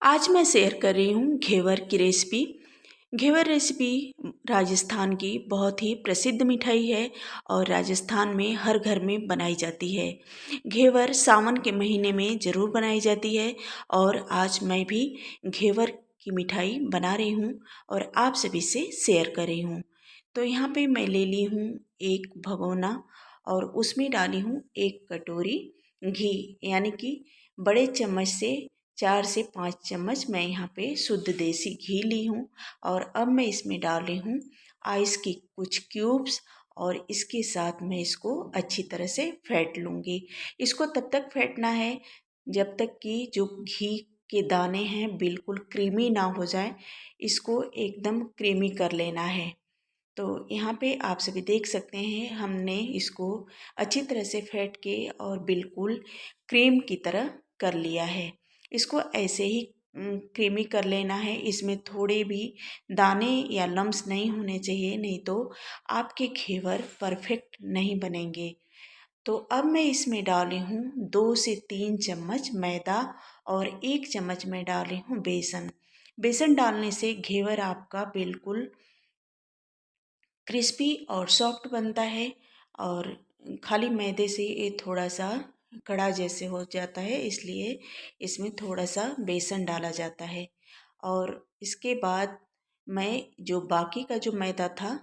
आज मैं शेयर कर रही हूँ घेवर की रेसिपी। घेवर रेसिपी राजस्थान की बहुत ही प्रसिद्ध मिठाई है और राजस्थान में हर घर में बनाई जाती है। घेवर सावन के महीने में ज़रूर बनाई जाती है और आज मैं भी घेवर की मिठाई बना रही हूँ और आप सभी से शेयर कर रही हूँ। तो यहाँ पे मैं ले ली हूँ एक भगोना और उसमें डाली हूँ एक कटोरी घी, यानी कि बड़े चम्मच से 4 से 5 चम्मच मैं यहाँ पे शुद्ध देसी घी ली हूँ। और अब मैं इसमें डाल रही हूँ आइस की कुछ क्यूब्स और इसके साथ मैं इसको अच्छी तरह से फेंट लूँगी। इसको तब तक फेंटना है जब तक कि जो घी के दाने हैं बिल्कुल क्रीमी ना हो जाए। इसको एकदम क्रीमी कर लेना है। तो यहाँ पे आप सभी देख सकते हैं हमने इसको अच्छी तरह से फेंट के और बिल्कुल क्रीम की तरह कर लिया है। इसको ऐसे ही क्रीमी कर लेना है। इसमें थोड़े भी दाने या लम्स नहीं होने चाहिए, नहीं तो आपके घेवर परफेक्ट नहीं बनेंगे। तो अब मैं इसमें डाली हूँ 2 से 3 चम्मच मैदा और 1 चम्मच मैं डाली हूँ बेसन। बेसन डालने से घेवर आपका बिल्कुल क्रिस्पी और सॉफ्ट बनता है। और खाली मैदे से ये थोड़ा सा कड़ा जैसे हो जाता है, इसलिए इसमें थोड़ा सा बेसन डाला जाता है। और इसके बाद मैं जो बाकी का जो मैदा था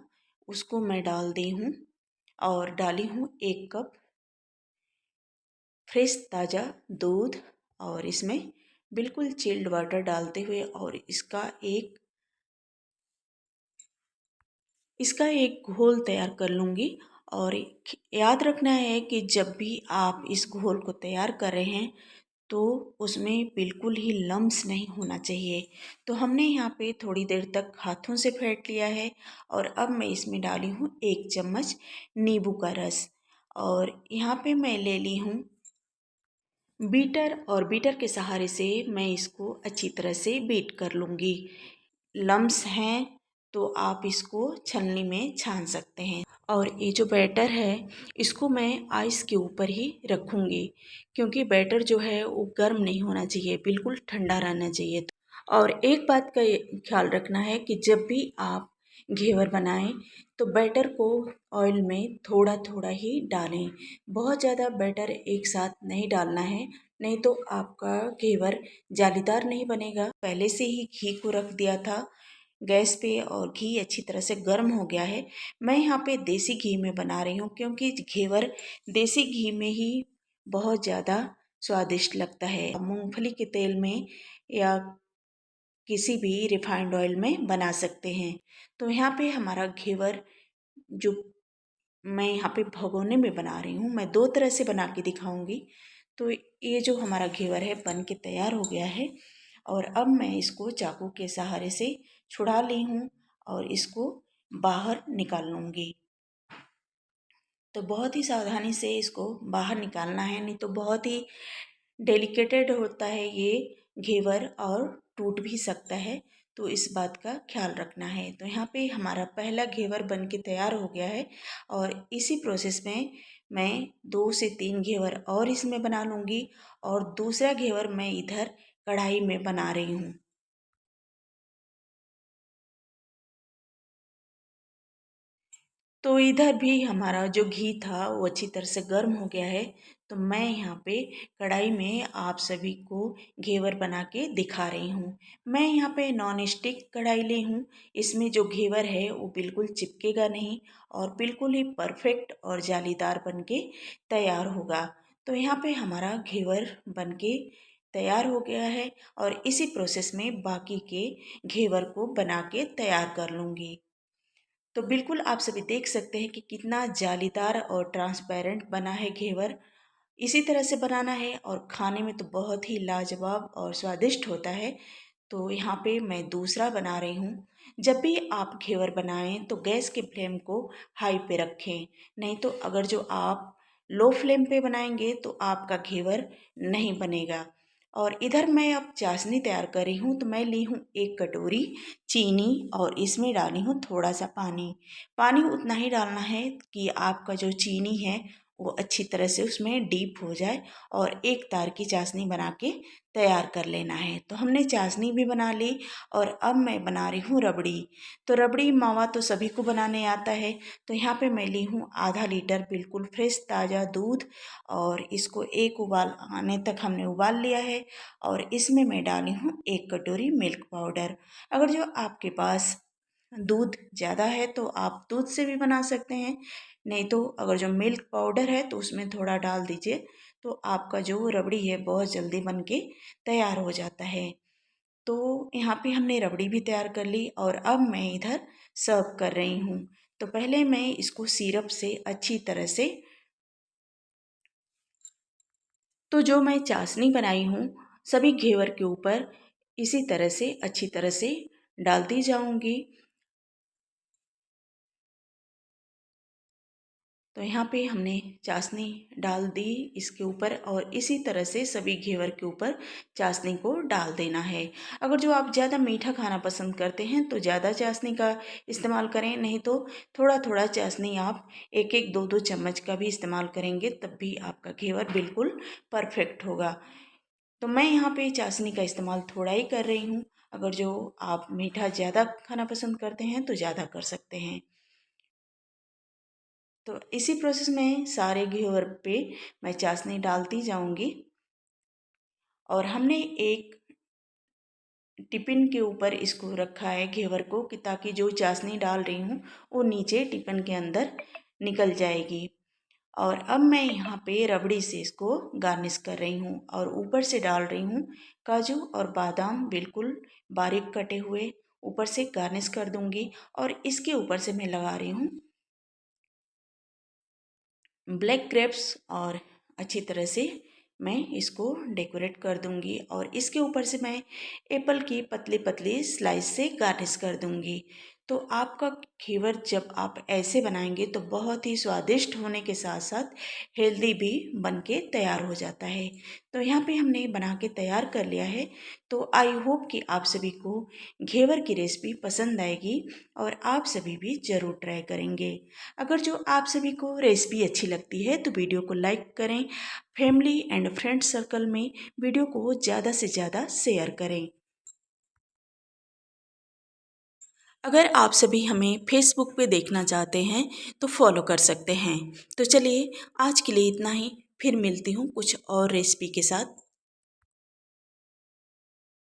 उसको मैं डाल दी हूँ और डाली हूँ 1 कप फ्रेश ताज़ा दूध। और इसमें बिल्कुल चिल्ड वाटर डालते हुए और इसका एक घोल तैयार कर लूँगी। और याद रखना है कि जब भी आप इस घोल को तैयार कर रहे हैं तो उसमें बिल्कुल ही लम्स नहीं होना चाहिए। तो हमने यहाँ पे थोड़ी देर तक हाथों से फेंट लिया है और अब मैं इसमें डाली हूँ 1 चम्मच नींबू का रस। और यहाँ पे मैं ले ली हूँ बीटर, और बीटर के सहारे से मैं इसको अच्छी तरह से बीट कर लूँगी। लम्स हैं तो आप इसको छलनी में छान सकते हैं। और ये जो बैटर है इसको मैं आइस के ऊपर ही रखूँगी, क्योंकि बैटर जो है वो गर्म नहीं होना चाहिए, बिल्कुल ठंडा रहना चाहिए। और एक बात का ख्याल रखना है कि जब भी आप घेवर बनाएं तो बैटर को ऑयल में थोड़ा थोड़ा ही डालें। बहुत ज़्यादा बैटर एक साथ नहीं डालना है, नहीं तो आपका घेवर जालीदार नहीं बनेगा। पहले से ही घी को रख दिया था गैस पे और घी अच्छी तरह से गर्म हो गया है। मैं यहाँ पे देसी घी में बना रही हूँ, क्योंकि घेवर देसी घी में ही बहुत ज़्यादा स्वादिष्ट लगता है। मूंगफली के तेल में या किसी भी रिफाइंड ऑयल में बना सकते हैं। तो यहाँ पे हमारा घेवर जो मैं यहाँ पे भगोने में बना रही हूँ, मैं 2 तरह से बना के दिखाऊंगी। तो ये जो हमारा घेवर है बन के तैयार हो गया है और अब मैं इसको चाकू के सहारे से छुड़ा ली हूँ और इसको बाहर निकाल लूँगी। तो बहुत ही सावधानी से इसको बाहर निकालना है, नहीं तो बहुत ही डेलिकेटेड होता है ये घेवर और टूट भी सकता है। तो इस बात का ख्याल रखना है। तो यहाँ पे हमारा पहला घेवर बन के तैयार हो गया है और इसी प्रोसेस में मैं 2 से 3 घेवर और इसमें बना लूँगी और दूसरा घेवर मैं इधर कढ़ाई में बना रही हूँ। तो इधर भी हमारा जो घी था वो अच्छी तरह से गर्म हो गया है। तो मैं यहाँ पे कढ़ाई में आप सभी को घेवर बना के दिखा रही हूँ। मैं यहाँ पे नॉन स्टिक कढ़ाई ली हूँ। इसमें जो घेवर है वो बिल्कुल चिपकेगा नहीं और बिल्कुल ही परफेक्ट और जालीदार बन के तैयार होगा। तो यहाँ पे हमारा घेवर बन के तैयार हो गया है और इसी प्रोसेस में बाकी के घेवर को बना के तैयार कर लूँगी। तो बिल्कुल आप सभी देख सकते हैं कि कितना जालीदार और ट्रांसपेरेंट बना है घेवर। इसी तरह से बनाना है और खाने में तो बहुत ही लाजवाब और स्वादिष्ट होता है। तो यहाँ पे मैं दूसरा बना रही हूँ। जब भी आप घेवर बनाएं तो गैस के फ्लेम को हाई पे रखें, नहीं तो अगर जो आप लो फ्लेम पे बनाएंगे तो आपका घेवर नहीं बनेगा। और इधर मैं अब चाशनी तैयार कर रही हूँ। तो मैं ली हूँ 1 कटोरी चीनी और इसमें डाली हूँ थोड़ा सा पानी। पानी उतना ही डालना है कि आपका जो चीनी है वो अच्छी तरह से उसमें डीप हो जाए और एक तार की चाशनी बना के तैयार कर लेना है। तो हमने चाशनी भी बना ली और अब मैं बना रही हूँ रबड़ी। तो रबड़ी मावा तो सभी को बनाने आता है। तो यहाँ पे मैं ली हूँ आधा लीटर बिल्कुल फ्रेश ताज़ा दूध और इसको एक उबाल आने तक हमने उबाल लिया है और इसमें मैं डाली हूँ एक कटोरी मिल्क पाउडर। अगर जो आपके पास दूध ज़्यादा है तो आप दूध से भी बना सकते हैं, नहीं तो अगर जो मिल्क पाउडर है तो उसमें थोड़ा डाल दीजिए, तो आपका जो रबड़ी है बहुत जल्दी बन के तैयार हो जाता है। तो यहाँ पे हमने रबड़ी भी तैयार कर ली और अब मैं इधर सर्व कर रही हूँ। तो पहले मैं इसको सिरप से अच्छी तरह से, तो जो मैं चाशनी बनाई हूँ सभी घेवर के ऊपर इसी तरह से अच्छी तरह से डालती जाऊँगी। तो यहाँ पे हमने चाशनी डाल दी इसके ऊपर और इसी तरह से सभी घेवर के ऊपर चाशनी को डाल देना है। अगर जो आप ज़्यादा मीठा खाना पसंद करते हैं तो ज़्यादा चाशनी का इस्तेमाल करें, नहीं तो थोड़ा थोड़ा चाशनी आप एक एक दो दो चम्मच का भी इस्तेमाल करेंगे तब भी आपका घेवर बिल्कुल परफेक्ट होगा। तो मैं यहाँ पे चाशनी का इस्तेमाल थोड़ा ही कर रही हूँ। अगर जो आप मीठा ज़्यादा खाना पसंद करते हैं तो ज़्यादा कर सकते हैं। तो इसी प्रोसेस में सारे घेवर पे मैं चाशनी डालती जाऊंगी और हमने एक टिफ़िन के ऊपर इसको रखा है घेवर को कि ताकि जो चाशनी डाल रही हूँ वो नीचे टिफ़िन के अंदर निकल जाएगी। और अब मैं यहाँ पे रबड़ी से इसको गार्निश कर रही हूँ और ऊपर से डाल रही हूँ काजू और बादाम बिल्कुल बारीक कटे हुए, ऊपर से गार्निश कर दूँगी और इसके ऊपर से मैं लगा रही हूँ ब्लैक ग्रेप्स और अच्छी तरह से मैं इसको डेकोरेट कर दूंगी और इसके ऊपर से मैं एप्पल की पतली पतली स्लाइस से गार्निश कर दूंगी। तो आपका घेवर जब आप ऐसे बनाएंगे तो बहुत ही स्वादिष्ट होने के साथ साथ हेल्दी भी बन के तैयार हो जाता है। तो यहाँ पे हमने बना के तैयार कर लिया है। तो आई होप कि आप सभी को घेवर की रेसिपी पसंद आएगी और आप सभी भी ज़रूर ट्राई करेंगे। अगर जो आप सभी को रेसिपी अच्छी लगती है तो वीडियो को लाइक करें, फैमिली एंड फ्रेंड सर्कल में वीडियो को ज़्यादा से ज़्यादा शेयर करें। अगर आप सभी हमें फेसबुक पे देखना चाहते हैं तो फॉलो कर सकते हैं। तो चलिए आज के लिए इतना ही, फिर मिलती हूँ कुछ और रेसिपी के साथ।